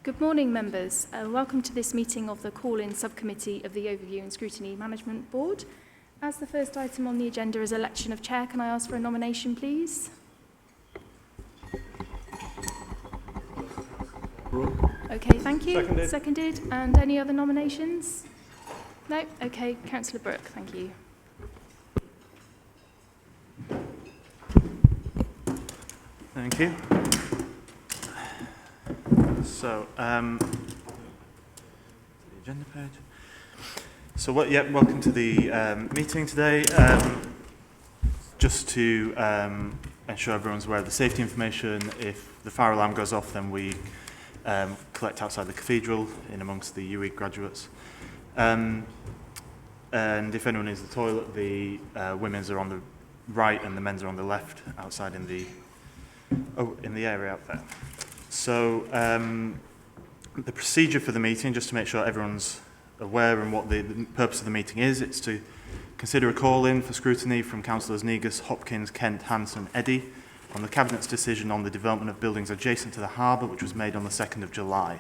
Good morning, members. Welcome to this meeting of the Call-In Subcommittee of the Overview and Scrutiny Management Board. As the first item on the agenda is election of chair, can I ask for a nomination, please? Okay, thank you. Seconded. And any other nominations? No? Okay, Councillor Brooke, thank you. Thank you. So, the agenda page. So, welcome to the meeting today. Just to ensure everyone's aware of the safety information, if the fire alarm goes off, then we collect outside the cathedral in amongst the UE graduates. And if anyone needs the toilet, the women's are on the right and the men's are on the left, outside in the area out there. So the procedure for the meeting, just to make sure everyone's aware and what the purpose of the meeting is, it's to consider a call-in for scrutiny from Councillors Negus, Hopkins, Kent, Hanson, Eddy on the Cabinet's decision on the development of buildings adjacent to the Harbour, which was made on the 2nd of July,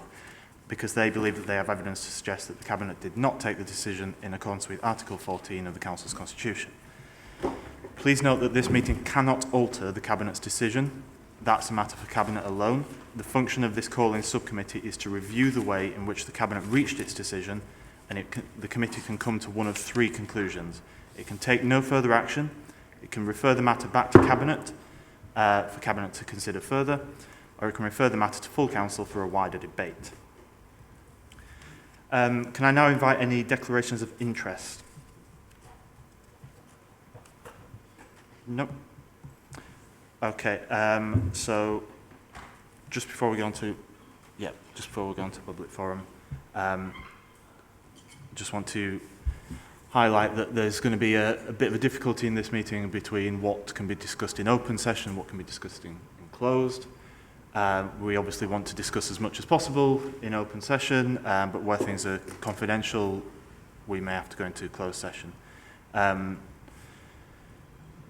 because they believe that they have evidence to suggest that the Cabinet did not take the decision in accordance with Article 14 of the Council's Constitution. Please note that this meeting cannot alter the Cabinet's decision. That's a matter for Cabinet alone. The function of this call-in subcommittee is to review the way in which the Cabinet reached its decision, and the committee can come to one of three conclusions. It can take no further action, it can refer the matter back to Cabinet for Cabinet to consider further, or it can refer the matter to full Council for a wider debate. Can I now invite any declarations of interest? Nope. Okay, so just before we go on to public forum, just want to highlight that there's going to be a bit of a difficulty in this meeting between what can be discussed in open session and what can be discussed in closed. We obviously want to discuss as much as possible in open session, but where things are confidential, we may have to go into closed session.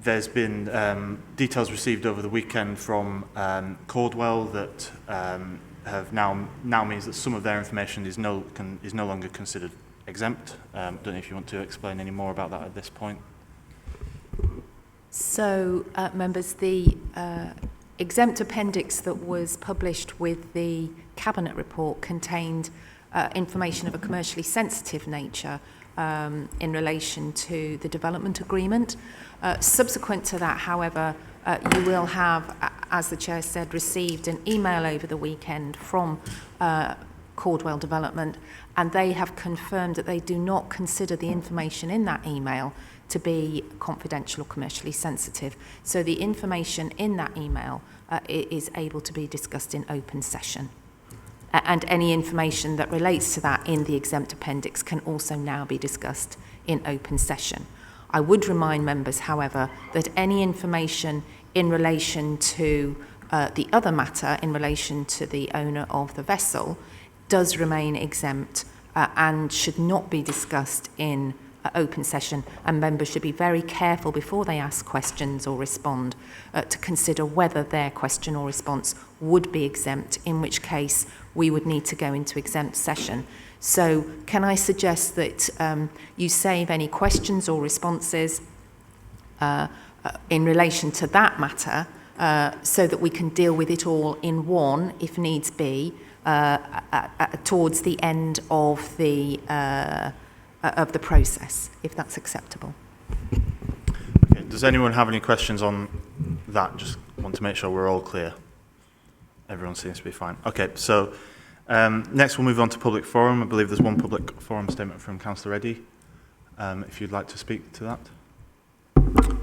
There's been details received over the weekend from Cordwell that have now means that some of their information is no longer considered exempt. Don't know if you want to explain any more about that at this point. So, members, the exempt appendix that was published with the Cabinet report contained information of a commercially sensitive nature in relation to the development agreement. Subsequent to that, however, you will have, as the Chair said, received an email over the weekend from Cordwell Development, and they have confirmed that they do not consider the information in that email to be confidential or commercially sensitive. So the information in that email is able to be discussed in open session. And any information that relates to that in the exempt appendix can also now be discussed in open session. I would remind members, however, that any information in relation to the other matter, in relation to the owner of the vessel, does remain exempt and should not be discussed in open session, and members should be very careful before they ask questions or respond to consider whether their question or response would be exempt, in which case we would need to go into exempt session. So can I suggest that you save any questions or responses in relation to that matter so that we can deal with it all in one, if needs be, towards the end of the process, if that's acceptable. Okay. Does anyone have any questions on that? Just want to make sure we're all clear. Everyone seems to be fine. Okay, so next we'll move on to public forum. I believe there's one public forum statement from Councillor Eddy, if you'd like to speak to that.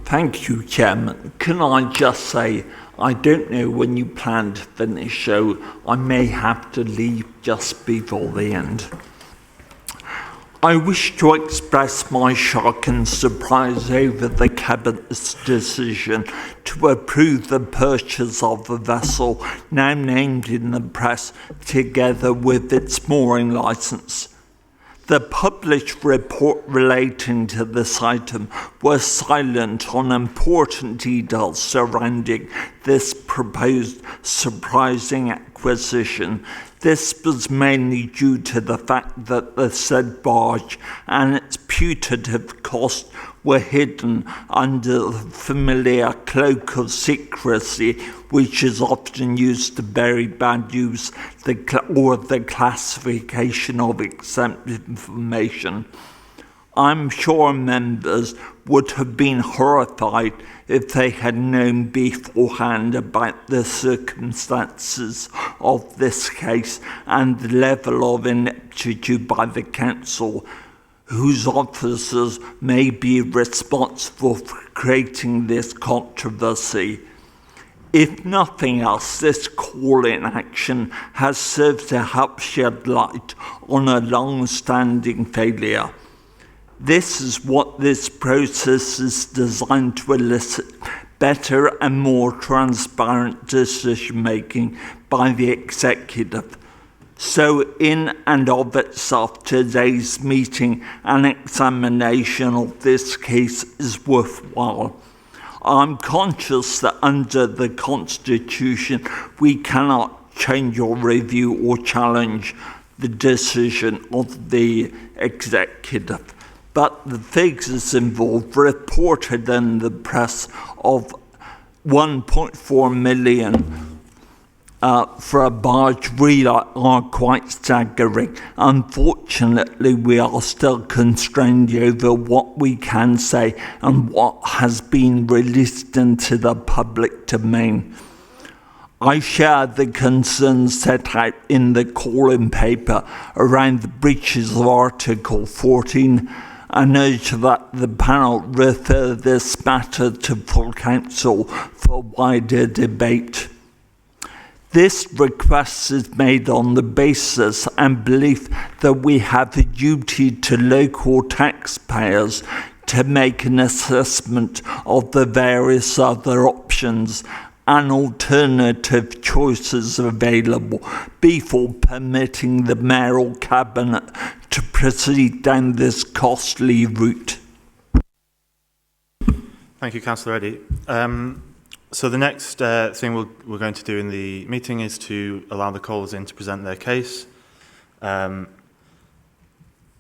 Thank you, Chairman. Can I just say, I don't know when you plan to finish, so I may have to leave just before the end. I wish to express my shock and surprise over the Cabinet's decision to approve the purchase of the vessel now named in the press, together with its mooring licence. The published report relating to this item was silent on important details surrounding this proposed surprising acquisition. This was mainly due to the fact that the said barge and its putative cost were hidden under the familiar cloak of secrecy, which is often used to bury bad news or the classification of exempt information. I'm sure members would have been horrified if they had known beforehand about the circumstances of this case and the level of ineptitude by the council, whose officers may be responsible for creating this controversy. If nothing else, this call-in action has served to help shed light on a long-standing failure. This is what this process is designed to elicit: better and more transparent decision-making by the executive. So in and of itself, today's meeting and examination of this case is worthwhile. I'm conscious that under the Constitution, we cannot change or review or challenge the decision of the executive. But the figures involved, reported in the press, of 1.4 million for a barge really are quite staggering. Unfortunately, we are still constrained over what we can say and what has been released into the public domain. I share the concerns set out in the call-in paper around the breaches of Article 14 and urge that the panel refer this matter to full council for wider debate. This request is made on the basis and belief that we have a duty to local taxpayers to make an assessment of the various other options and alternative choices available before permitting the mayoral cabinet to proceed down this costly route. Thank you, Councillor Eddy. So the next thing we're going to do in the meeting is to allow the callers in to present their case,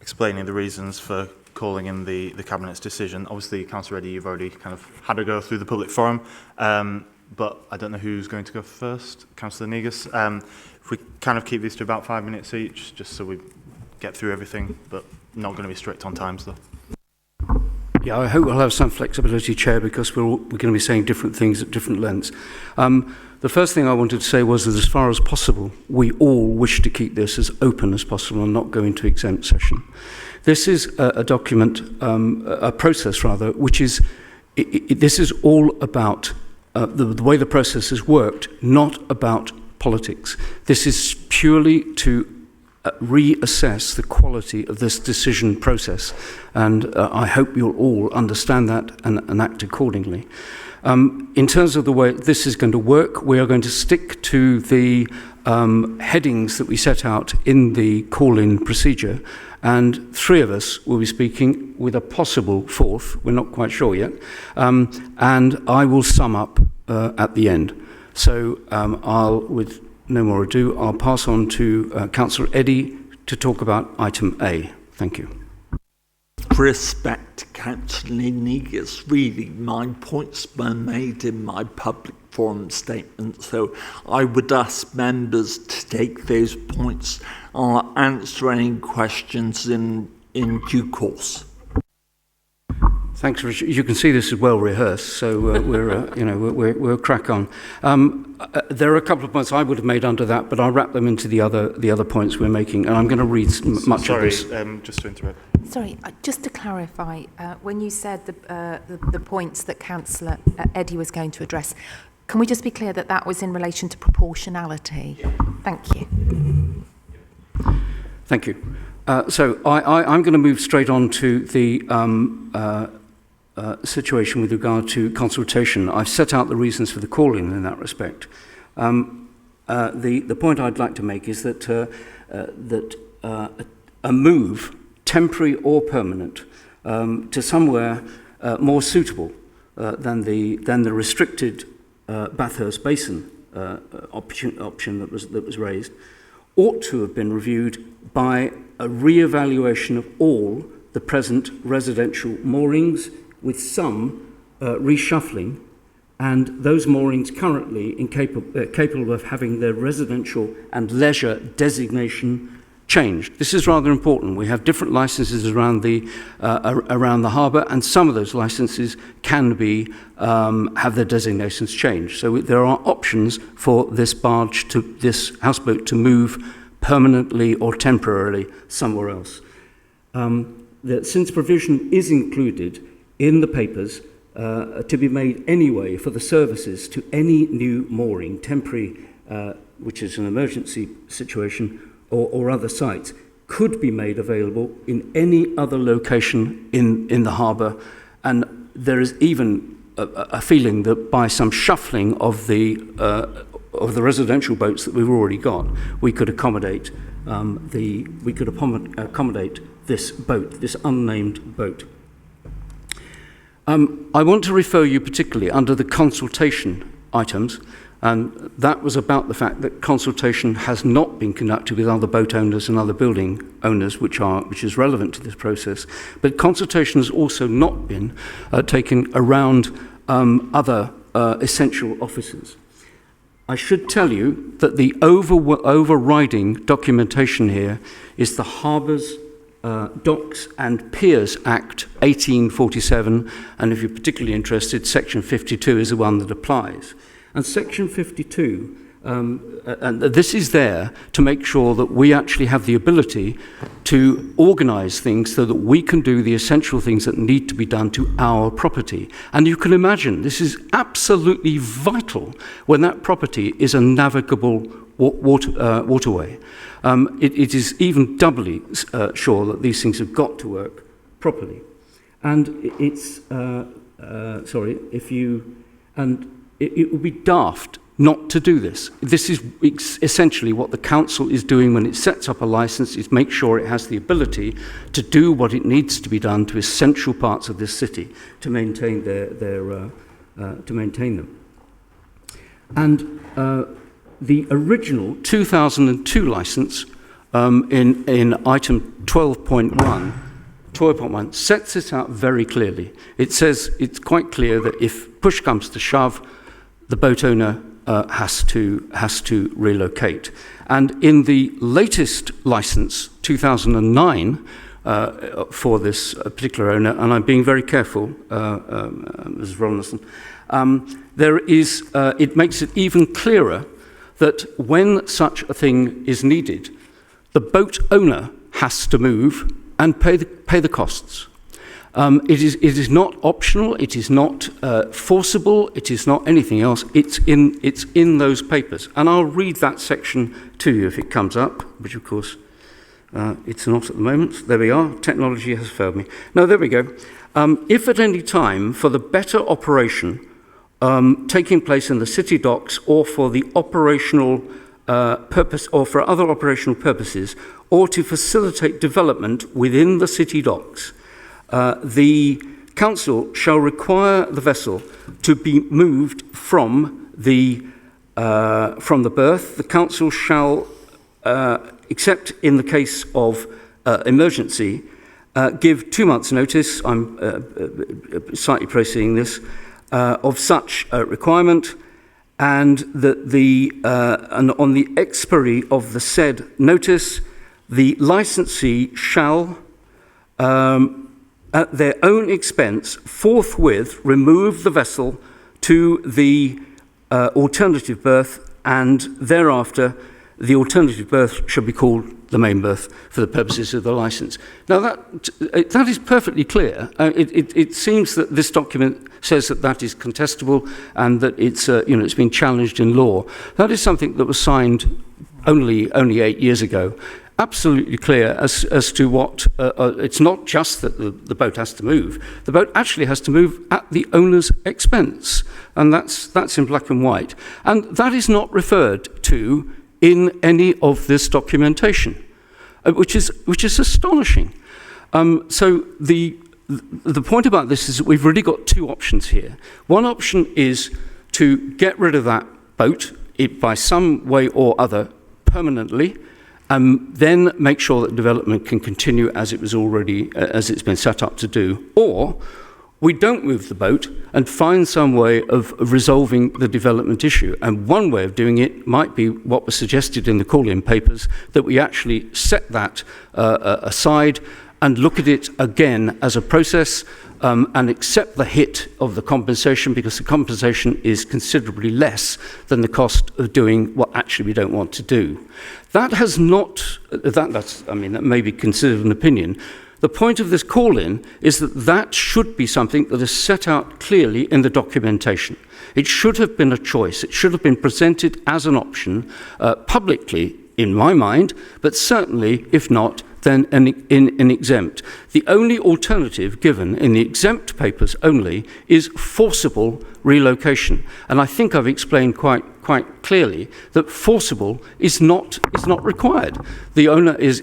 explaining the reasons for calling in the Cabinet's decision. Obviously, Councillor Eddy, you've already kind of had to go through the public forum, but I don't know who's going to go first. Councillor Negus. If we kind of keep these to about 5 minutes each, just so we get through everything, but not going to be strict on times, though. Yeah, I hope we'll have some flexibility, Chair, because we're going to be saying different things at different lengths. The first thing I wanted to say was that as far as possible, we all wish to keep this as open as possible and not go into exempt session. This is a document, a process rather, which is, this is all about the way the process has worked, not about politics. This is purely to reassess the quality of this decision process, and I hope you'll all understand that and act accordingly. In terms of the way this is going to work, we are going to stick to the headings that we set out in the call-in procedure, and three of us will be speaking with a possible fourth, we're not quite sure yet, and I will sum up at the end. So with no more ado, I'll pass on to Councillor Eddy to talk about item A. Thank you. Respect, Councillor Negus. Really, my points were made in my public forum statement, so I would ask members to take those points or answer any questions in due course. Thanks, Richard. You can see this is well rehearsed, so we'll crack on. There are a couple of points I would have made under that, but I'll wrap them into the other points we're making, and I'm going to read much of this. Sorry, just to interrupt. Sorry, just to clarify, when you said the points that Councillor Eddy was going to address, can we just be clear that that was in relation to proportionality? Thank you. Thank you. So I'm going to move straight on to the situation with regard to consultation. I've set out the reasons for the call-in in that respect. The point I'd like to make is that a move, temporary or permanent, to somewhere more suitable than the restricted Bathurst Basin option that was raised, ought to have been reviewed by a re-evaluation of all the present residential moorings, with some reshuffling, and those moorings currently capable of having their residential and leisure designation changed. This is rather important. We have different licenses around the harbour, and some of those licenses can be have their designations changed. So there are options for this houseboat to move permanently or temporarily somewhere else. Since provision is included in the papers to be made anyway for the services to any new mooring, temporary, which is an emergency situation, or other sites, could be made available in any other location in the harbour. And there is even a feeling that by some shuffling of the residential boats that we've already got, we could accommodate accommodate this boat, this unnamed boat. I want to refer you particularly under the consultation items, and that was about the fact that consultation has not been conducted with other boat owners and other building owners, which is relevant to this process. But consultation has also not been taken around other essential officers. I should tell you that the overriding documentation here is the Harbour's Docks and Piers Act 1847, and if you're particularly interested, Section 52 is the one that applies. And Section 52, and this is there to make sure that we actually have the ability to organise things so that we can do the essential things that need to be done to our property. And you can imagine this is absolutely vital when that property is a navigable waterway. It is even doubly sure that these things have got to work properly. And it would be daft not to do this. This is essentially what the council is doing when it sets up a license, is make sure it has the ability to do what it needs to be done to essential parts of this city to maintain to maintain them. And the original 2002 license in item 12.1 sets it out very clearly. It says it's quite clear that if push comes to shove, the boat owner has to relocate. And in the latest license, 2009, for this particular owner, and I'm being very careful, Ms. Rollinson, it makes it even clearer that when such a thing is needed, the boat owner has to move and pay the costs. It is not optional. It is not forcible. It is not anything else. It's in those papers, and I'll read that section to you if it comes up, which of course it's not at the moment. There we are. Technology has failed me. No, there we go. If at any time for the better operation taking place in the city docks, or for the operational purpose, or for other operational purposes, or to facilitate development within the city docks, the council shall require the vessel to be moved from the berth. The council shall, except in the case of emergency, give 2 months' notice. I'm slightly proceeding this of such requirement, and that and on the expiry of the said notice, the licensee shall, at their own expense, forthwith remove the vessel to the alternative berth, and thereafter the alternative berth shall be called the main berth for the purposes of the license. Now that is perfectly clear. It seems that this document says that is contestable and that it's been challenged in law. That is something that was signed only 8 years ago. Absolutely clear as to what it's not just that the boat has to move. The boat actually has to move at the owner's expense, and that's in black and white. And that is not referred to in any of this documentation, which is astonishing. So the point about this is that we've really got two options here. One option is to get rid of that boat it by some way or other permanently, then make sure that development can continue as it was already, as it's been set up to do, or we don't move the boat and find some way of resolving the development issue. And one way of doing it might be what was suggested in the call-in papers, that we actually set that aside and look at it again as a process and accept the hit of the compensation, because the compensation is considerably less than the cost of doing what actually we don't want to do. That has not, that may be considered an opinion. The point of this call-in is that that should be something that is set out clearly in the documentation. It should have been a choice. It should have been presented as an option publicly, in my mind, but certainly, if not, then in an exempt. The only alternative given in the exempt papers only is forcible relocation. And I think I've explained quite clearly that forcible is not required. The owner is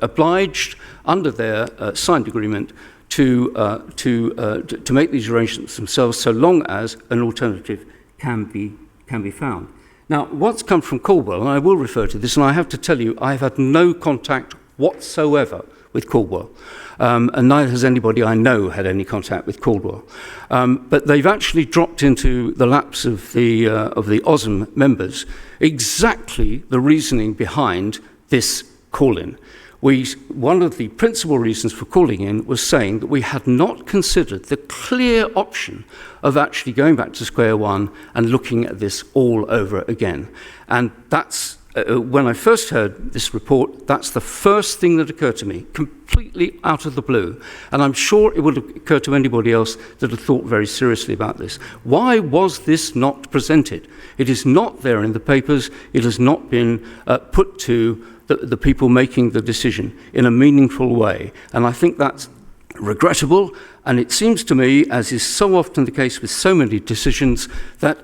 obliged under their signed agreement to make these arrangements themselves, so long as an alternative can be found. Now, what's come from Caldwell, and I will refer to this, and I have to tell you, I've had no contact whatsoever with Caldwell, and neither has anybody I know had any contact with Caldwell. But they've actually dropped into the laps of the OSM members exactly the reasoning behind this call-in. One of the principal reasons for calling in was saying that we had not considered the clear option of actually going back to square one and looking at this all over again. And that's, when I first heard this report, that's the first thing that occurred to me, completely out of the blue. And I'm sure it would have occurred to anybody else that had thought very seriously about this. Why was this not presented? It is not there in the papers. It has not been put to the people making the decision in a meaningful way. And I think that's regrettable. And it seems to me, as is so often the case with so many decisions, that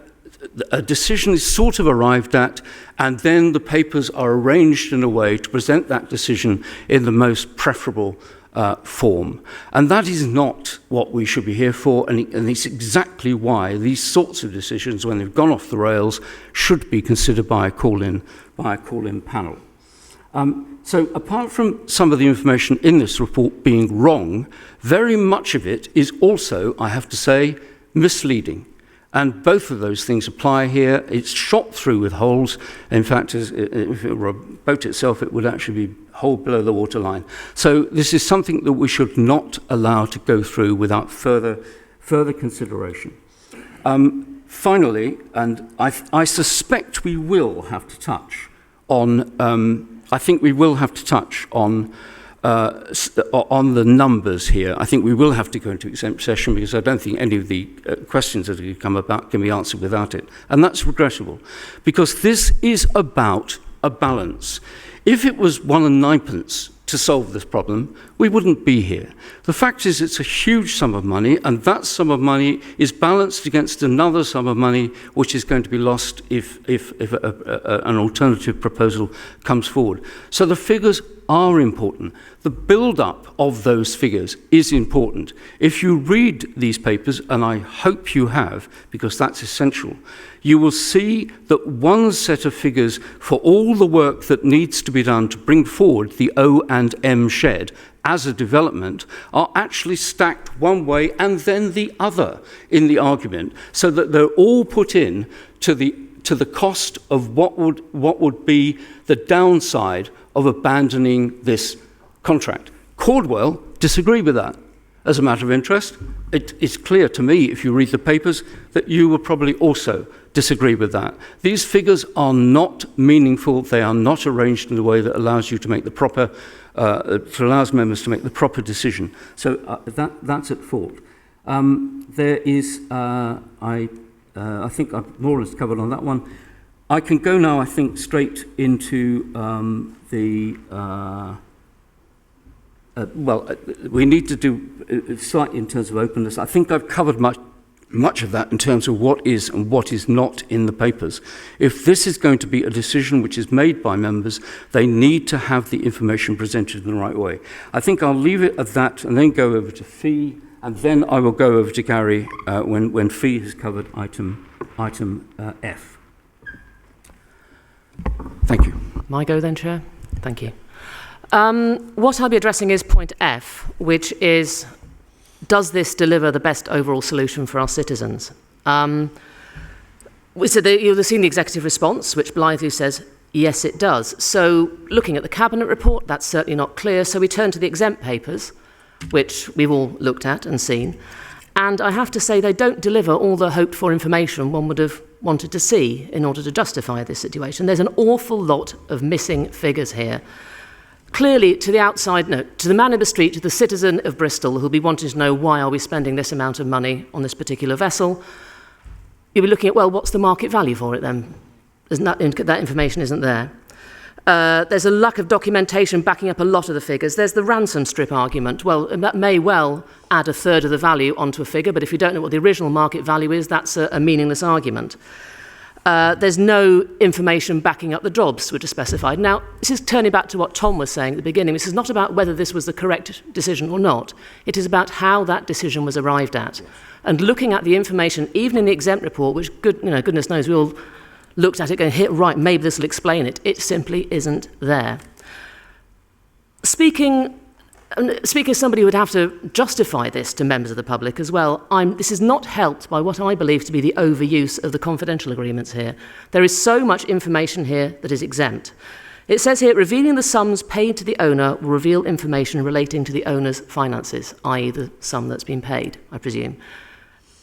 a decision is sort of arrived at, and then the papers are arranged in a way to present that decision in the most preferable form. And that is not what we should be here for, and it's exactly why these sorts of decisions, when they've gone off the rails, should be considered by a call-in panel. So apart from some of the information in this report being wrong, very much of it is also, I have to say, misleading. And both of those things apply here. It's shot through with holes. In fact, if it were a boat itself, it would actually be a hole below the waterline. So this is something that we should not allow to go through without further consideration. Finally, and I suspect we will have to touch on I think we will have to touch on the numbers here. I think we will have to go into exempt session, because I don't think any of the questions that have come about can be answered without it. And that's regrettable, because this is about a balance. If it was 1 9/9 to solve this problem, we wouldn't be here. The fact is, it's a huge sum of money, and that sum of money is balanced against another sum of money which is going to be lost if an alternative proposal comes forward. So the figures are important. The build-up of those figures is important. If you read these papers, and I hope you have, because that's essential, you will see that one set of figures for all the work that needs to be done to bring forward the O&M shed as a development are actually stacked one way and then the other in the argument, so that they're all put in to the cost of what would be the downside of abandoning this contract. Caldwell disagreed with that. As a matter of interest, it's clear to me, if you read the papers, that you will probably also disagree with that. These figures are not meaningful. They are not arranged in a way that allows you to make the proper, allows members to make the proper decision. So that's at fault. There is, I think I've more or less covered on that one. I can go now, I think, straight into we need to do slightly in terms of openness. I think I've covered much of that in terms of what is and what is not in the papers. If this is going to be a decision which is made by members, they need to have the information presented in the right way. I think I'll leave it at that and then go over to fee, and then I will go over to Gary when fee has covered item item F. Thank you. My go then, Chair? Thank you. What I'll be addressing is point F, which is, does this deliver the best overall solution for our citizens? So you'll have seen the executive response, which blithely says, yes, it does. So looking at the Cabinet report, that's certainly not clear. So we turn to the exempt papers, which we've all looked at and seen. And I have to say they don't deliver all the hoped for information one would have wanted to see in order to justify this situation. There's an awful lot of missing figures here. Clearly, to the outside, no, to the man in the street, to the citizen of Bristol who'll be wanting to know why are we spending this amount of money on this particular vessel, you'll be looking at, well, what's the market value for it then? That information isn't there. There's a lack of documentation backing up a lot of the figures. There's the ransom strip argument. Well, that may well add a third of the value onto a figure, but if you don't know what the original market value is, that's a meaningless argument. There's no information backing up the jobs which are specified. Now, this is turning back to what Tom was saying at the beginning. This is not about whether this was the correct decision or not. It is about how that decision was arrived at. And looking at the information, even in the exempt report, which goodness knows we all looked at it going, hit right, maybe this will explain it. It simply isn't there. Speaking as somebody who would have to justify this to members of the public as well, this is not helped by what I believe to be the overuse of the confidential agreements here. There is so much information here that is exempt. It says here, revealing the sums paid to the owner will reveal information relating to the owner's finances, i.e. the sum that's been paid, I presume.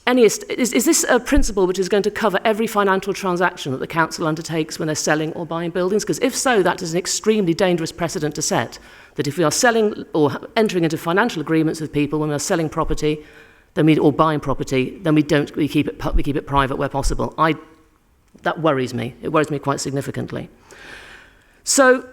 Is this a principle which is going to cover every financial transaction that the council undertakes when they're selling or buying buildings? Because if so, that is an extremely dangerous precedent to set, that if we are selling or entering into financial agreements with people when we are selling property, or buying property, then we keep it private where possible. That worries me. It worries me quite significantly. So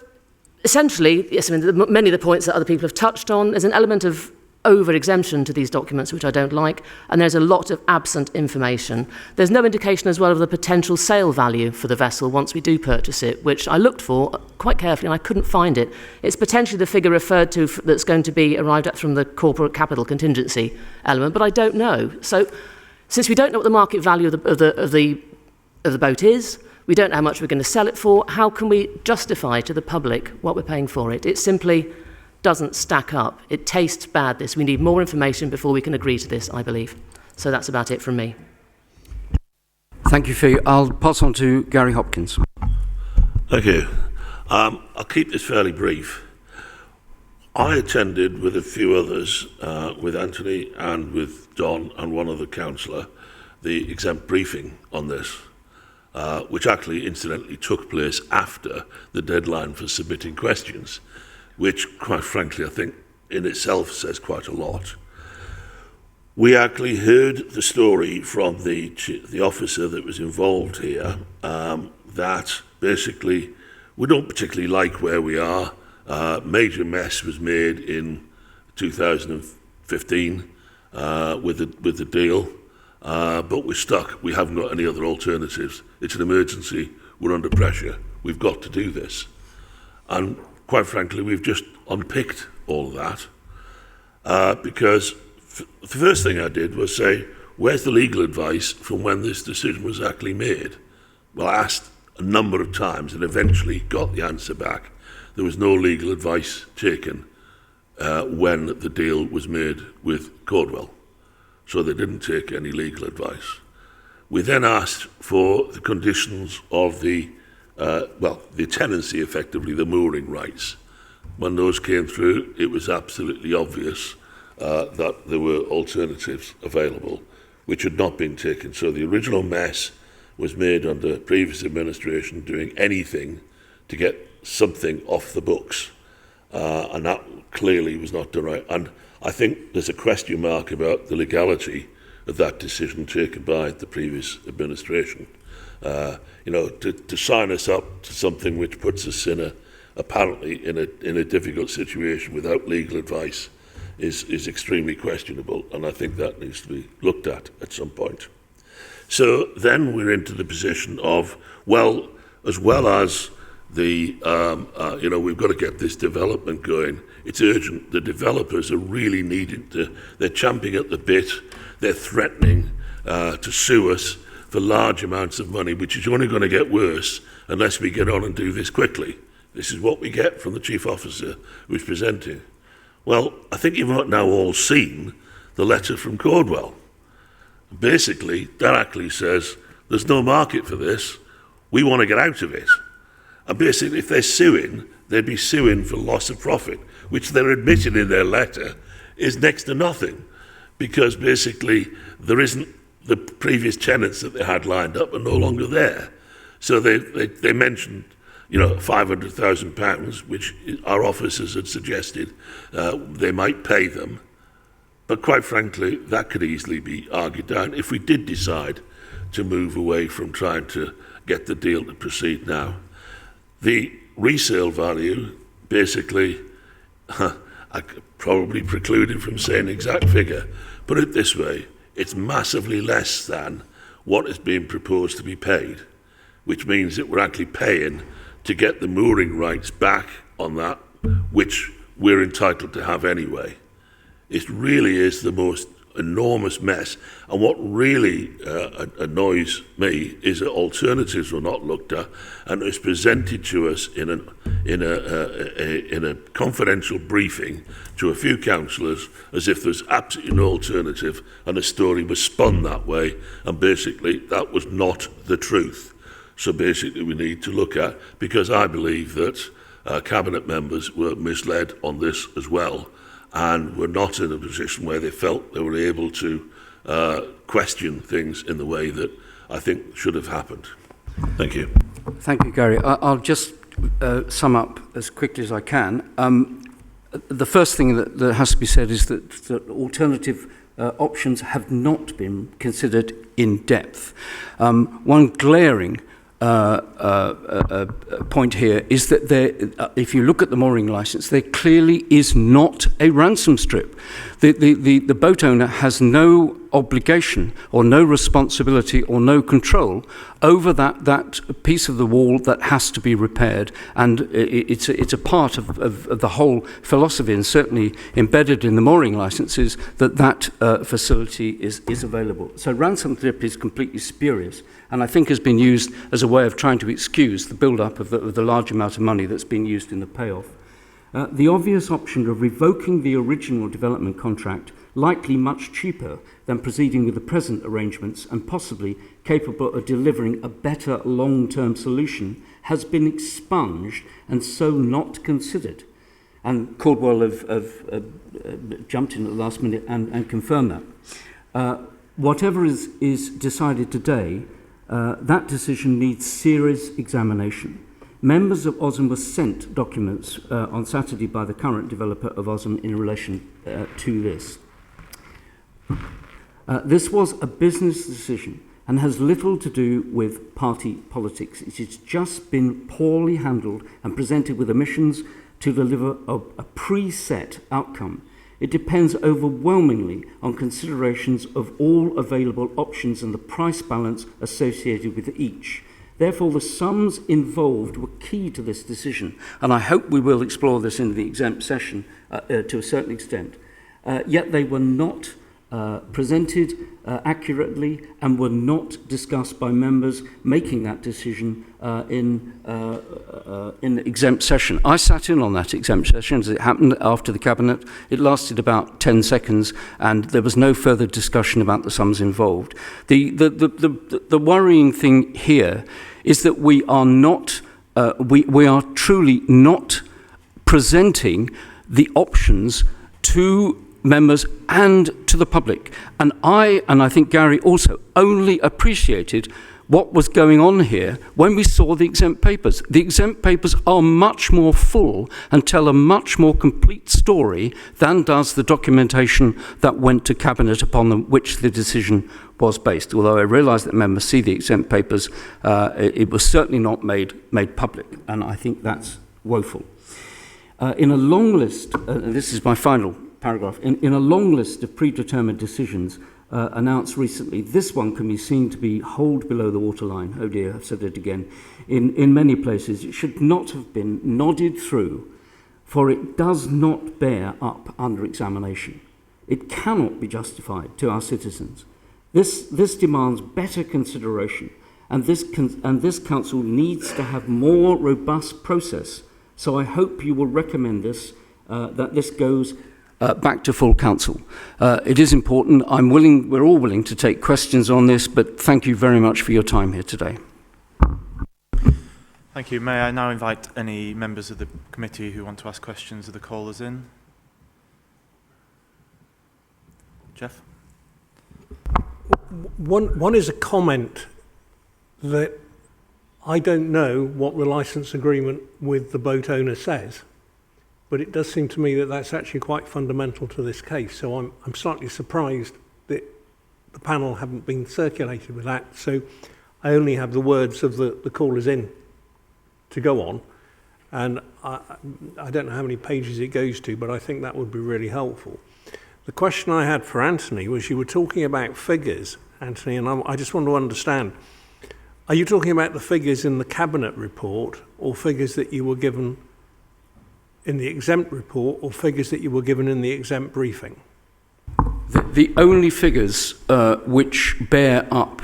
essentially, yes, I mean, many of the points that other people have touched on, there's an element of over-exemption to these documents, which I don't like, and there's a lot of absent information. There's no indication as well of the potential sale value for the vessel once we do purchase it, which I looked for quite carefully and I couldn't find it. It's potentially the figure referred to that's going to be arrived at from the corporate capital contingency element, but I don't know. So since we don't know what the market value of the boat is, we don't know how much we're going to sell it for, how can we justify to the public what we're paying for it? It simply doesn't stack up. It tastes bad, this. We need more information before we can agree to this, I believe. So that's about it from me. Thank you, Fee. I'll pass on to Gary Hopkins. Thank you. I'll keep this fairly brief. I attended with a few others, with Anthony and with Don and one other councillor, the exempt briefing on this, which actually incidentally took place after the deadline for submitting questions, which, quite frankly, I think in itself says quite a lot. We actually heard the story from the officer that was involved here, that basically we don't particularly like where we are. Major mess was made in 2015 with the deal, but we're stuck. We haven't got any other alternatives. It's an emergency. We're under pressure. We've got to do this. And quite frankly, we've just unpicked all of that because the first thing I did was say, where's the legal advice from when this decision was actually made? Well, I asked a number of times and eventually got the answer back. There was no legal advice taken when the deal was made with Cordwell. So they didn't take any legal advice. We then asked for the conditions of the tenancy, effectively, the mooring rights. When those came through, it was absolutely obvious that there were alternatives available, which had not been taken. So the original mess was made under previous administration doing anything to get something off the books. And that clearly was not done right. And I think there's a question mark about the legality of that decision taken by the previous administration. To sign us up to something which puts us apparently in a difficult situation without legal advice is extremely questionable, and I think that needs to be looked at some point. So then we're into the position of, well as the we've got to get this development going. It's urgent. The developers are really needing to. They're champing at the bit. They're threatening to sue us. for large amounts of money, which is only going to get worse unless we get on and do this quickly. This is what we get from the Chief Officer who's presenting. Well, I think you've now all seen the letter from Cordwell. Basically, that actually says there's no market for this. We want to get out of it. And basically, if they're suing, they'd be suing for loss of profit, which they're admitting in their letter is next to nothing, because basically there isn't the previous tenants that they had lined up are no longer there. So they mentioned, you know, £500,000, which our officers had suggested they might pay them. But quite frankly, that could easily be argued down if we did decide to move away from trying to get the deal to proceed now. The resale value, basically, I could probably precluded from saying an exact figure. Put it this way, it's massively less than what is being proposed to be paid, which means that we're actually paying to get the mooring rights back on that, which we're entitled to have anyway. It really is the most enormous mess. And what really annoys me is that alternatives were not looked at and it was presented to us in a confidential briefing to a few councillors as if there's absolutely no alternative, and a story was spun that way, and basically that was not the truth. So basically we need to look at, because I believe that cabinet members were misled on this as well, and were not in a position where they felt they were able to question things in the way that I think should have happened. Thank you. Thank you, Gary. I'll just sum up as quickly as I can. The first thing that has to be said is that alternative options have not been considered in depth. One glaring point here is that if you look at the mooring licence, there clearly is not a ransom strip. The boat owner has no obligation or no responsibility or no control over that piece of the wall that has to be repaired, and it's a part of the whole philosophy, and certainly embedded in the mooring licences, that facility is available. So ransom strip is completely spurious, and I think has been used as a way of trying to excuse the build-up of the large amount of money that's been used in the payoff. The obvious option of revoking the original development contract, likely much cheaper than proceeding with the present arrangements and possibly capable of delivering a better long-term solution, has been expunged and so not considered. And Caldwell have jumped in at the last minute and confirmed that. Whatever is decided today, that decision needs serious examination. Members of OSM were sent documents on Saturday by the current developer of OSM in relation to this. This was a business decision and has little to do with party politics. It has just been poorly handled and presented with omissions to deliver a preset outcome. It depends overwhelmingly on considerations of all available options and the price balance associated with each. Therefore, the sums involved were key to this decision, and I hope we will explore this in the exempt session to a certain extent. Yet they were not presented accurately and were not discussed by members making that decision in the exempt session. I sat in on that exempt session as it happened after the Cabinet. It lasted about 10 seconds and there was no further discussion about the sums involved. The worrying thing here is that we are not, we are truly not presenting the options to members and to the public. And I think Gary also only appreciated what was going on here when we saw the exempt papers. The exempt papers are much more full and tell a much more complete story than does the documentation that went to Cabinet upon which the decision was based. Although I realise that members see the exempt papers, it was certainly not made public, and I think that's woeful. In a long list, this is my final paragraph, in a long list of predetermined decisions announced recently, this one can be seen to be hold below the waterline. Oh dear, I've said it again. In many places, it should not have been nodded through, for it does not bear up under examination. It cannot be justified to our citizens. This demands better consideration, and this council needs to have more robust process. So I hope you will recommend this, that this goes back to full council. It is important. We're all willing to take questions on this, but thank you very much for your time here today. Thank you. May I now invite any members of the committee who want to ask questions of the callers in? Jeff? One is a comment that I don't know what the licence agreement with the boat owner says, but it does seem to me that that's actually quite fundamental to this case. So I'm slightly surprised that the panel haven't been circulated with that. So I only have the words of the callers in to go on, and I don't know how many pages it goes to, but I think that would be really helpful. The question I had for Anthony was, you were talking about figures, Anthony, and I just want to understand, are you talking about the figures in the Cabinet report, or figures that you were given in the exempt report, or figures that you were given in the exempt briefing? The only figures which bear up,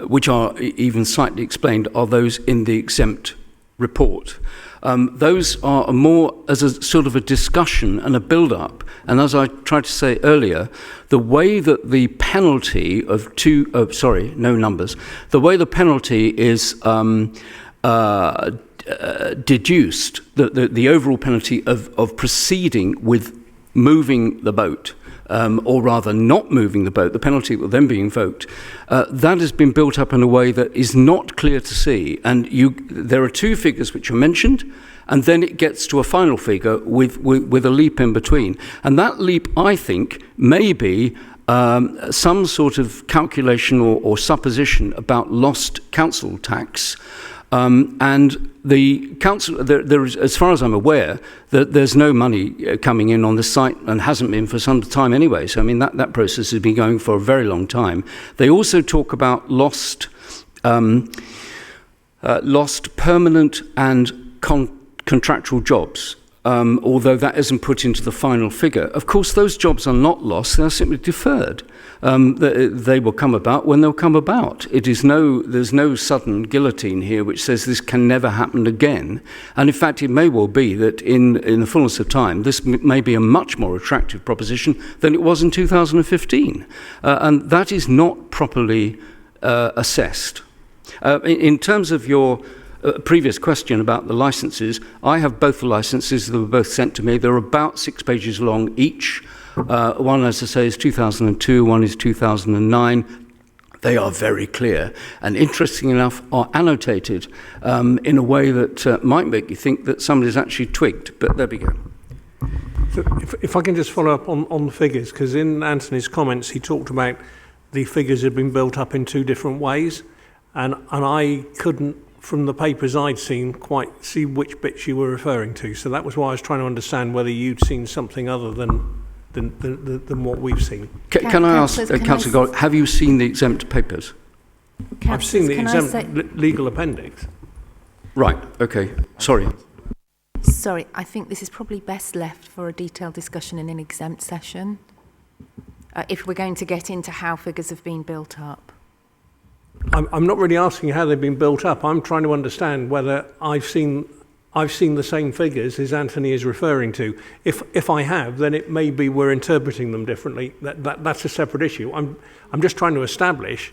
which are even slightly explained, are those in the exempt report. Those are more as a sort of a discussion and a build-up. And as I tried to say earlier, the way that the penalty of the way the penalty is deduced, the overall penalty of proceeding with moving the boat, or rather not moving the boat, the penalty will then be invoked. That has been built up in a way that is not clear to see. And there are two figures which are mentioned, and then it gets to a final figure with a leap in between. And that leap, I think, may be some sort of calculation or supposition about lost council tax. And the council, there is, as far as I'm aware, that there's no money coming in on this site, and hasn't been for some time anyway. So I mean that process has been going for a very long time. They also talk about lost permanent and contractual jobs. Although that isn't put into the final figure. Of course, those jobs are not lost, they're simply deferred. They will come about when they'll come about. There's no sudden guillotine here which says this can never happen again. And in fact, it may well be that in the fullness of time, this may be a much more attractive proposition than it was in 2015. And that is not properly assessed. In terms of your previous question about the licences, I have both the licences that were both sent to me. They're about 6 pages long each. One, as I say, is 2002, one is 2009. They are very clear and, interesting enough, are annotated in a way that might make you think that somebody's actually twigged, but there we go. So if I can just follow up on the figures, because in Anthony's comments he talked about the figures had been built up in two different ways, and I couldn't, from the papers I'd seen, quite see which bits you were referring to. So that was why I was trying to understand whether you'd seen something other than what we've seen. Can I ask, Councillor Gold, have you seen the exempt papers? I've seen the exempt legal appendix. Right, okay, sorry. Sorry, I think this is probably best left for a detailed discussion in an exempt session, if we're going to get into how figures have been built up. I'm not really asking how they've been built up. I'm trying to understand whether I've seen the same figures as Anthony is referring to. If I have, then it may be we're interpreting them differently. That's a separate issue. I'm just trying to establish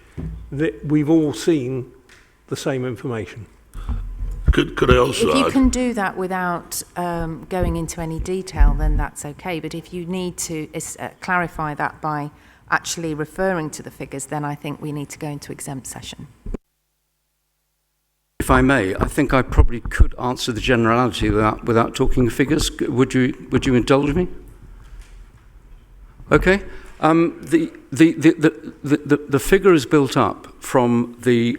that we've all seen the same information. Could I also If you add, can do that without going into any detail, then that's okay. But if you need to clarify that by actually referring to the figures, then I think we need to go into exempt session. If I may, I think I probably could answer the generality without talking figures. Would you indulge me? Okay. The figure is built up from the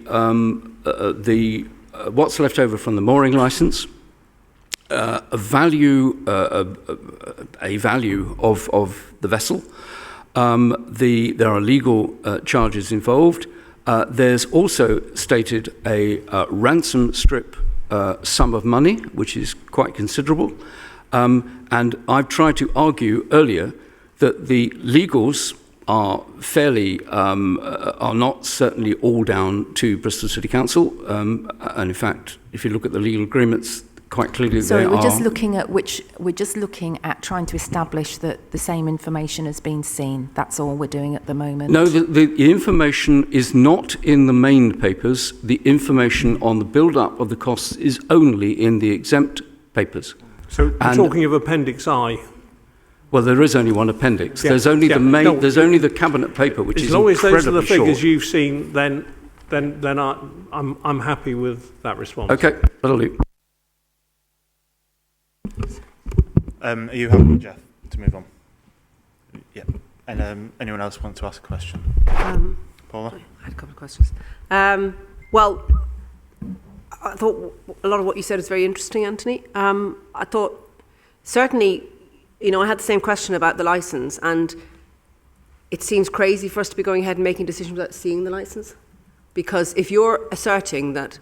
what's left over from the mooring license, a value of the vessel. There are legal charges involved. There's also stated a ransom strip sum of money, which is quite considerable. And I've tried to argue earlier that the legals are fairly, are not certainly all down to Bristol City Council. And in fact, if you look at the legal agreements, quite clearly Sorry, they we're are. just looking at trying to establish that the same information has been seen. That's all we're doing at the moment. No, the information is not in the main papers. The information on the build-up of the costs is only in the exempt papers. So you're talking of Appendix I. Well, there is only one appendix. Yeah, There's only yeah, the main. no, there's only the cabinet paper, which is as long as incredibly those are the figures short. you've seen, then I'm happy with that response. Okay, that'll do. Are you happy, Jeff, to move on? Yeah. And anyone else want to ask a question? Paula? I had a couple of questions. Well, I thought a lot of what you said is very interesting, Anthony. I thought certainly, you know, I had the same question about the licence, and it seems crazy for us to be going ahead and making decisions without seeing the licence. Because if you're asserting that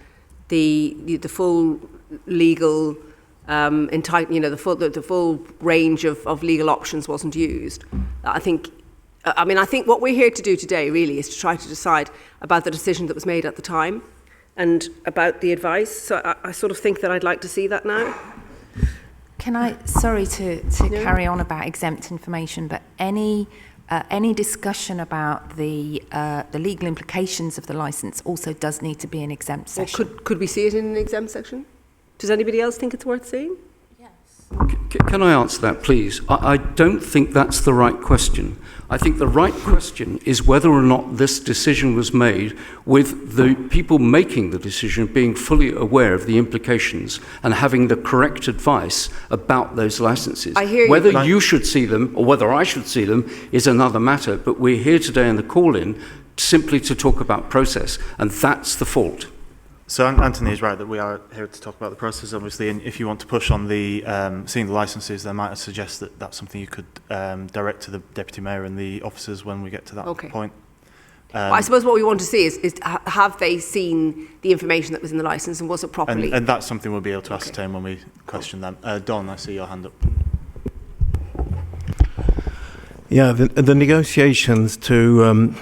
the full legal the full range of legal options wasn't used, I think what we're here to do today really is to try to decide about the decision that was made at the time and about the advice. So I sort of think that I'd like to see that now. Can I, sorry to carry on about exempt information, but any discussion about the legal implications of the licence also does need to be an exempt section. Well, could we see it in an exempt section? Does anybody else think it's worth seeing? Yes. Can I answer that, please? I don't think that's the right question. I think the right question is whether or not this decision was made with the people making the decision being fully aware of the implications and having the correct advice about those licences. I hear you. Whether you should see them or whether I should see them is another matter, but we're here today in the call-in simply to talk about process, and that's the fault. So Anthony is right that we are here to talk about the process, obviously, and if you want to push on the seeing the licences, then I might suggest that that's something you could direct to the Deputy Mayor and the officers when we get to that point. Well, I suppose what we want to see is have they seen the information that was in the licence and was it properly? And that's something we'll be able to ascertain when we question them. Don, I see your hand up. Yeah, the negotiations to...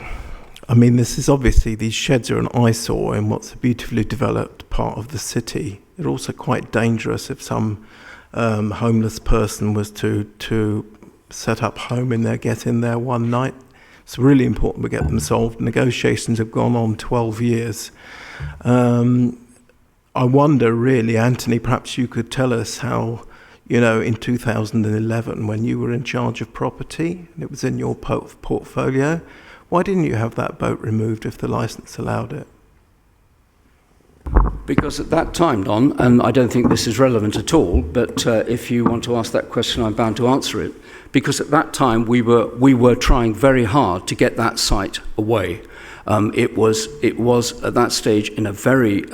I mean, this is obviously, these sheds are an eyesore in what's a beautifully developed part of the city. They're also quite dangerous if some homeless person was to set up home in there, get in there one night. It's really important we get them solved. Negotiations have gone on 12 years. I wonder, really, Anthony, perhaps you could tell us how, you know, in 2011, when you were in charge of property, and it was in your portfolio, why didn't you have that boat removed if the licence allowed it? Because at that time, Don, and I don't think this is relevant at all, but if you want to ask that question, I'm bound to answer it. Because at that time, we were trying very hard to get that site away. It was at that stage in a very,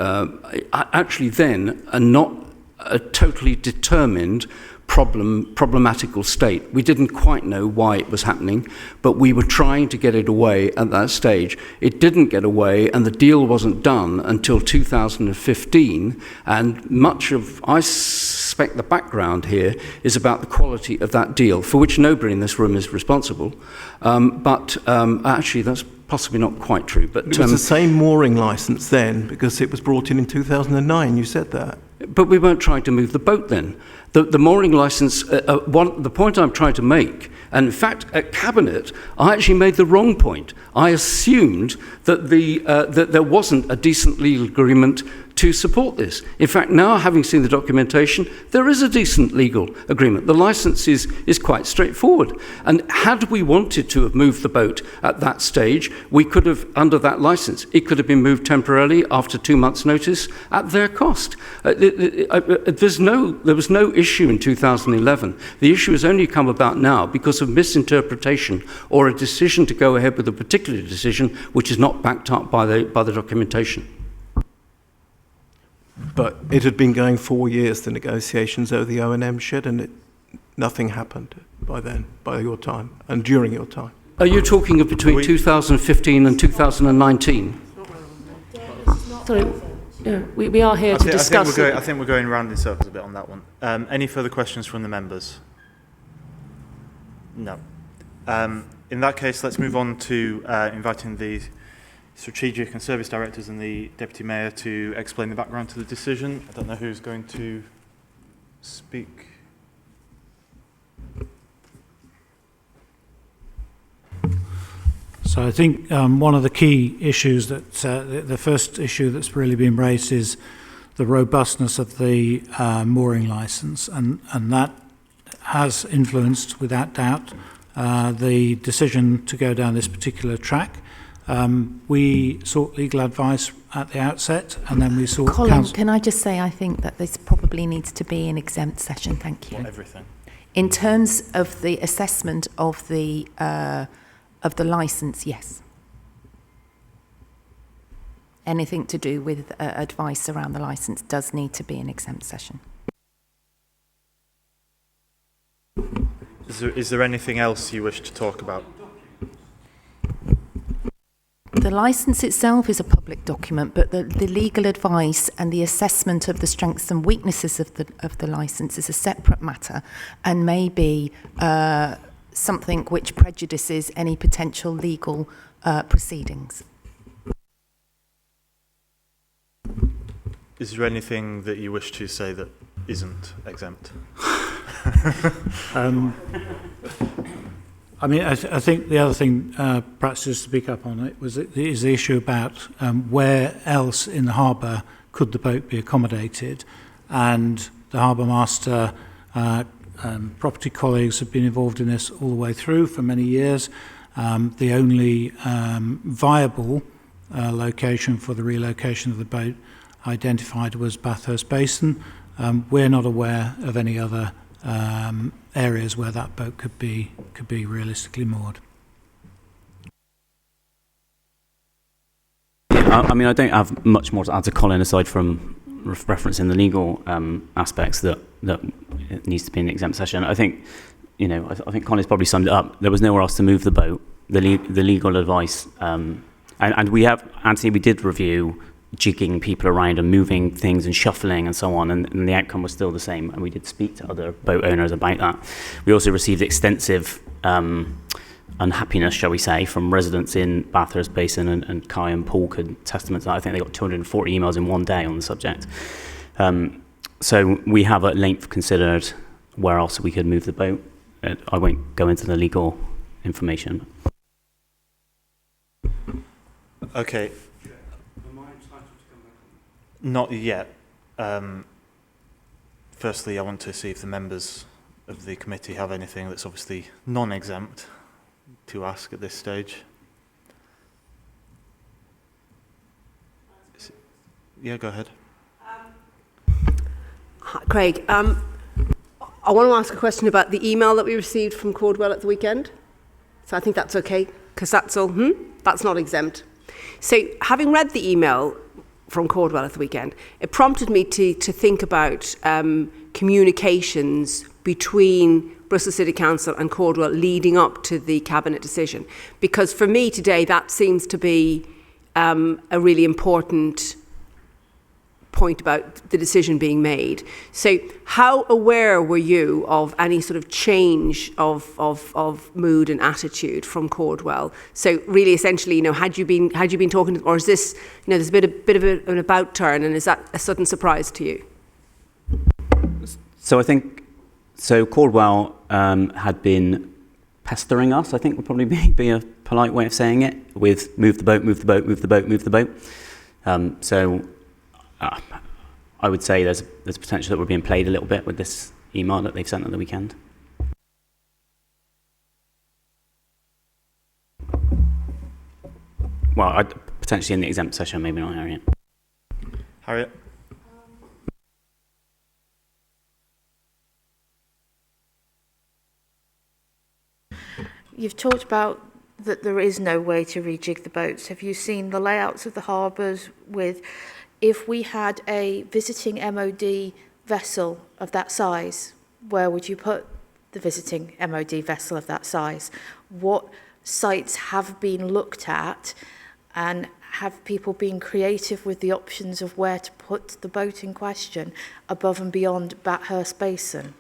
actually then, not a totally determined problematical state. We didn't quite know why it was happening, but we were trying to get it away at that stage. It didn't get away, and the deal wasn't done until 2015, and much of, I suspect the background here is about the quality of that deal, for which nobody in this room is responsible. But actually, that's possibly not quite true. But it was the same mooring licence then, because it was brought in 2009, you said that. But we weren't trying to move the boat then. The mooring licence, the point I'm trying to make, and in fact at Cabinet, I actually made the wrong point. I assumed that that there wasn't a decent legal agreement to support this. In fact, now having seen the documentation, there is a decent legal agreement. The licence is quite straightforward. And had we wanted to have moved the boat at that stage, we could have, under that licence, it could have been moved temporarily after 2 months' notice at their cost. There was no issue in 2011. The issue has only come about now because of misinterpretation or a decision to go ahead with a particular decision which is not backed up by the documentation. But it had been going 4 years, the negotiations over the O&M shed, and nothing happened by then, by your time, and during your time. Are you talking of between 2015 and 2019? Sorry, yeah, we are here to discuss... I think we're going round in circles a bit on that one. Any further questions from the members? No. In that case, let's move on to inviting the strategic and service directors and the deputy mayor to explain the background to the decision. I don't know who's going to speak. So I think one of the key issues that the first issue that's really been raised is the robustness of the mooring licence, and that has influenced, without doubt, the decision to go down this particular track. We sought legal advice at the outset, and then we sought Colin, can I just say I think that this probably needs to be an exempt session. Thank you. What, everything? In terms of the assessment of the licence, yes. Anything to do with advice around the licence does need to be an exempt session. Is there anything else you wish to talk about? The licence itself is a public document, but the legal advice and the assessment of the strengths and weaknesses of the licence is a separate matter, and may be something which prejudices any potential legal proceedings. Is there anything that you wish to say that isn't exempt? I mean, I think the other thing, perhaps just to pick up on it, is the issue about where else in the harbour could the boat be accommodated, and the harbour master, property colleagues have been involved in this all the way through for many years. The only viable location for the relocation of the boat identified was Bathurst Basin. We're not aware of any other areas where that boat could be realistically moored. I mean, I don't have much more to add to Colin aside from referencing the legal aspects that it needs to be an exempt session. I think, I think Colin's probably summed it up. There was nowhere else to move the boat. The legal advice, and we have, Anthony, we did review jigging people around and moving things and shuffling and so on, and the outcome was still the same, and we did speak to other boat owners about that. We also received extensive unhappiness, shall we say, from residents in Bathurst Basin, and Kai and Paul could testament to that. I think they got 240 emails in one day on the subject. So we have at length considered where else we could move the boat. I won't go into the legal information. Okay. Not yet. Firstly, I want to see if the members of the committee have anything that's obviously non-exempt to ask at this stage. Yeah, go ahead. Hi, Craig, I want to ask a question about the email that we received from Cordwell at the weekend. So I think that's okay, because that's all, that's not exempt. So having read the email from Cordwell at the weekend, it prompted me to think about communications between Bristol City Council and Cordwell leading up to the Cabinet decision. Because for me today, that seems to be a really important point about the decision being made. So how aware were you of any sort of change of mood and attitude from Cordwell? So really, essentially, had you been talking, or is this, there's a bit of an about turn, and is that a sudden surprise to you? So I think, Cordwell had been pestering us, I think would probably be a polite way of saying it, with move the boat, move the boat, move the boat, move the boat. I would say there's potential that we're being played a little bit with this email that they've sent at the weekend. Well, potentially in the exempt session, maybe not Harriet. Harriet? You've talked about that there is no way to rejig the boats. Have you seen the layouts of the harbours with, if we had a visiting MOD vessel of that size, where would you put the visiting MOD vessel of that size? What sites have been looked at, and have people been creative with the options of where to put the boat in question above and beyond Bathurst Basin?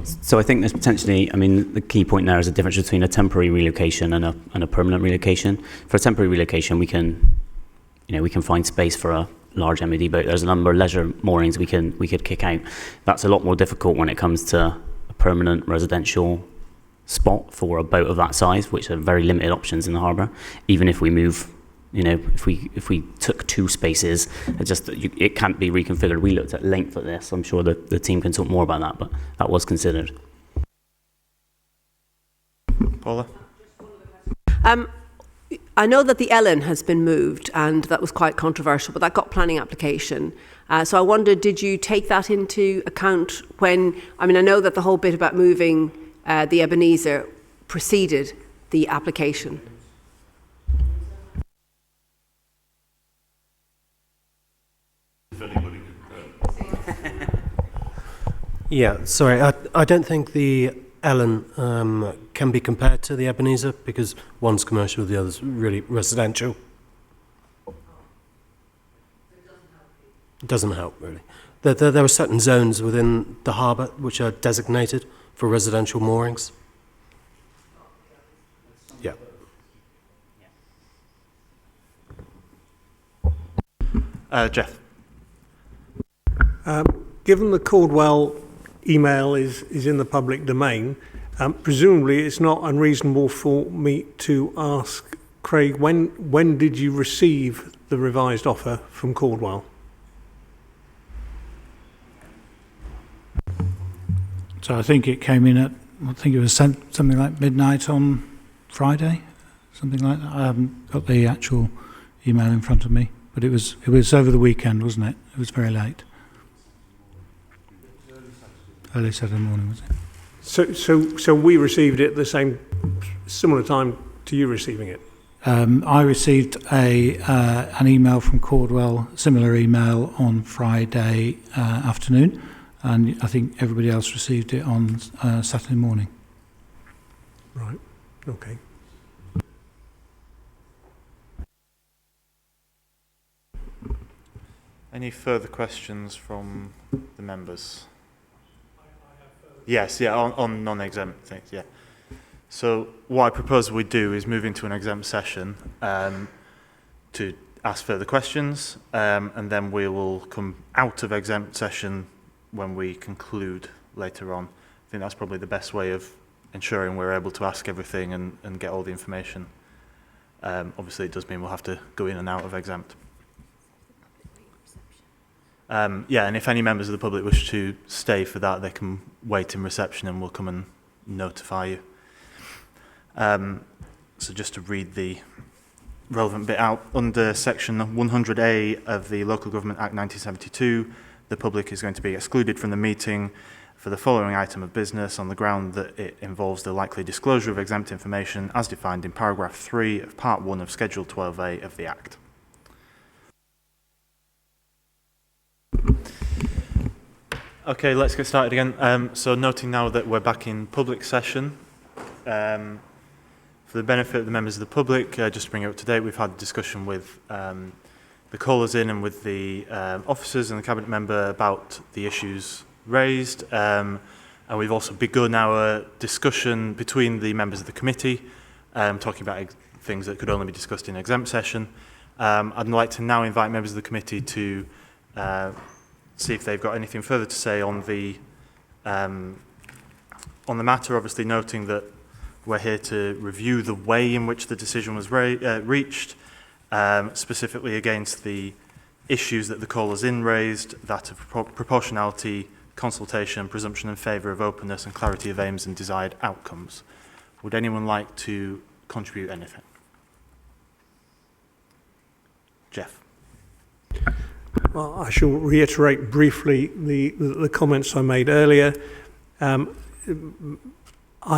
So I think there's potentially, I mean, the key point there is a difference between a temporary relocation and a permanent relocation. For a temporary relocation, we can find space for a large MOD boat. There's a number of leisure moorings we could kick out. That's a lot more difficult when it comes to a permanent residential spot for a boat of that size, which are very limited options in the harbour. Even if we move, if we took 2 spaces, it can't be reconfigured. We looked at length of this. I'm sure the team can talk more about that, but that was considered. Paula? I know that the Ellen has been moved, and that was quite controversial, but that got planning application. So I wondered, did you take that into account when, I know that the whole bit about moving the Ebenezer preceded the application? Yeah, sorry, I don't think the Ellen can be compared to the Ebenezer because one's commercial, the other's really residential. It doesn't help, really. There are certain zones within the harbour which are designated for residential moorings. Yeah. Jeff? Given the Caldwell email is in the public domain, presumably it's not unreasonable for me to ask Craig, when did you receive the revised offer from Caldwell? So I think it came in at, I think it was something like midnight on Friday, something like that. I haven't got the actual email in front of me, but it was over the weekend, wasn't it? It was very late. Early Saturday morning, was it? So we received it the similar time to you receiving it? I received an email from Caldwell, similar email on Friday afternoon, and I think everybody else received it on Saturday morning. Right, okay. Any further questions from the members? Yes, yeah, on non-exempt things, yeah. So what I propose we do is move into an exempt session to ask further questions, and then we will come out of exempt session when we conclude later on. I think that's probably the best way of ensuring we're able to ask everything and get all the information. Obviously, it does mean we'll have to go in and out of exempt. Yeah, and if any members of the public wish to stay for that, they can wait in reception and we'll come and notify you. So just to read the relevant bit out, under section 100A of the Local Government Act 1972, the public is going to be excluded from the meeting for the following item of business on the ground that it involves the likely disclosure of exempt information as defined in paragraph 3 of part 1 of schedule 12A of the Act. Okay, let's get started again. So noting now that we're back in public session, for the benefit of the members of the public, just to bring it up to date, we've had a discussion with the callers in and with the officers and the cabinet member about the issues raised, and we've also begun our discussion between the members of the committee, talking about things that could only be discussed in exempt session. I'd like to now invite members of the committee to see if they've got anything further to say on the matter, obviously noting that we're here to review the way in which the decision was reached, specifically against the issues that the callers in raised, that of proportionality, consultation, presumption in favour of openness and clarity of aims and desired outcomes. Would anyone like to contribute anything? Jeff. Well, I shall reiterate briefly the comments I made earlier. I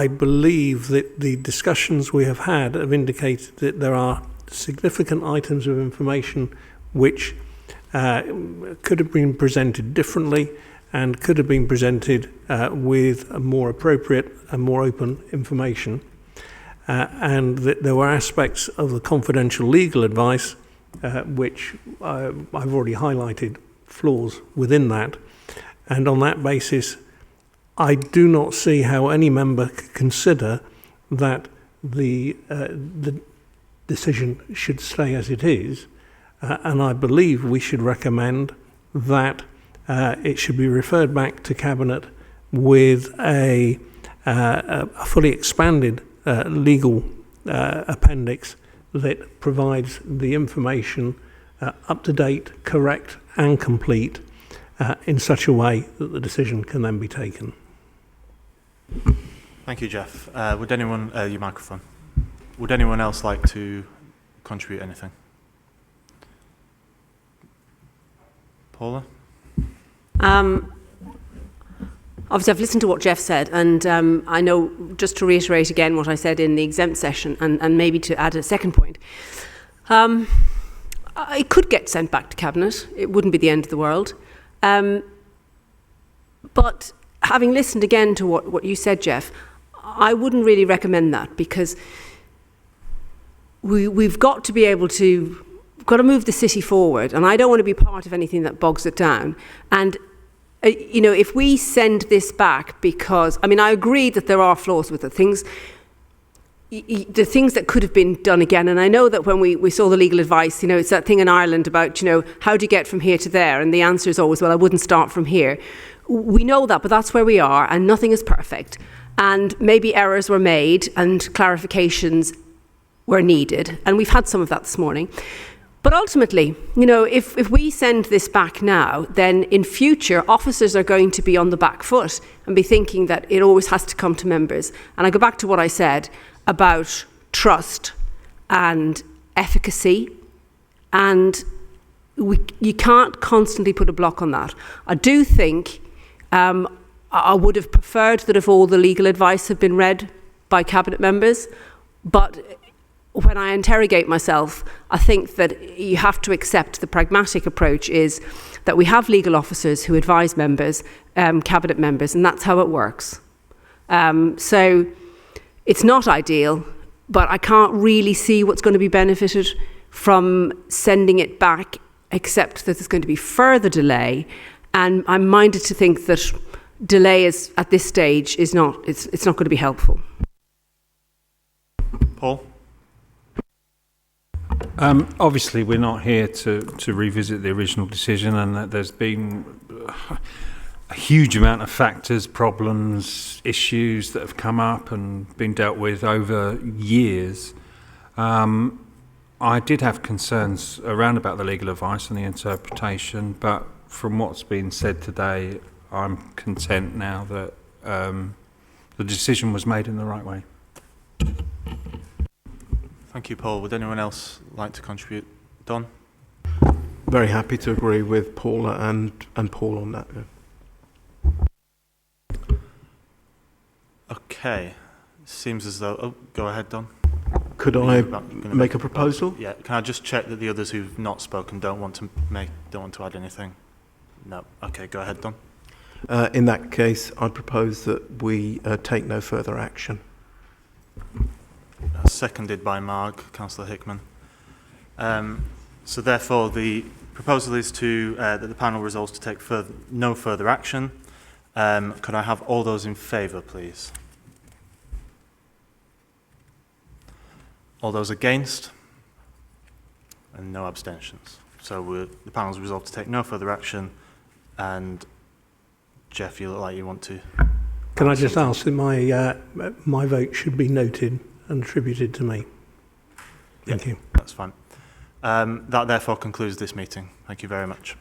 believe that the discussions we have had have indicated that there are significant items of information which could have been presented differently and could have been presented with a more appropriate and more open information, and that there were aspects of the confidential legal advice which I've already highlighted flaws within that, and on that basis I do not see how any member could consider that the decision should stay as it is, and I believe we should recommend that it should be referred back to Cabinet with a fully expanded legal appendix that provides the information up to date, correct and complete in such a way that the decision can then be taken. Thank you, Jeff. Would anyone, your microphone, would anyone else like to contribute anything? Paula? Obviously, I've listened to what Jeff said, and I know, just to reiterate again what I said in the exempt session, and maybe to add a second point, it could get sent back to Cabinet. It wouldn't be the end of the world. But having listened again to what you said, Jeff, I wouldn't really recommend that, because we've got to be able to, got to move the city forward, and I don't want to be part of anything that bogs it down. And you know, if we send this back, because, I mean, I agree that there are flaws with the things that could have been done again. And I know that when we saw the legal advice, you know, it's that thing in Ireland about, you know, how do you get from here to there? And the answer is always, well, I wouldn't start from here. We know that, but that's where we are, and nothing is perfect. And maybe errors were made and clarifications were needed. And we've had some of that this morning. But ultimately, you know, if we send this back now, then in future, officers are going to be on the back foot and be thinking that it always has to come to members. And I go back to what I said about trust and efficacy, and you can't constantly put a block on that. I do think I would have preferred that if all the legal advice had been read by Cabinet members, but when I interrogate myself, I think that you have to accept the pragmatic approach is that we have legal officers who advise members, Cabinet members, and that's how it works. So it's not ideal, but I can't really see what's going to be benefited from sending it back, except that there's going to be further delay. And I'm minded to think that delay is, at this stage, is not, it's not going to be helpful. Paul? Obviously, we're not here to revisit the original decision, and that there's been a huge amount of factors, problems, issues that have come up and been dealt with over years. I did have concerns around about the legal advice and the interpretation, but from what's been said today, I'm content now that the decision was made in the right way. Thank you, Paul. Would anyone else like to contribute? Don? Very happy to agree with Paula and Paul on that. Yeah. Okay. Seems as though... Oh, go ahead, Don. Could I make a proposal? Yeah. Can I just check that the others who've not spoken don't want to add anything? No. Okay, go ahead, Don. In that case, I propose that we take no further action. Seconded by Marg, Councillor Hickman. So therefore, the proposal is to that the panel resolves to take no further action. Could I have all those in favour, please? All those against? And no abstentions. So the panel's resolved to take no further action. And Jeff, you look like you want to... Can I just ask that my vote should be noted and attributed to me? Thank you. That's fine. That therefore concludes this meeting. Thank you very much.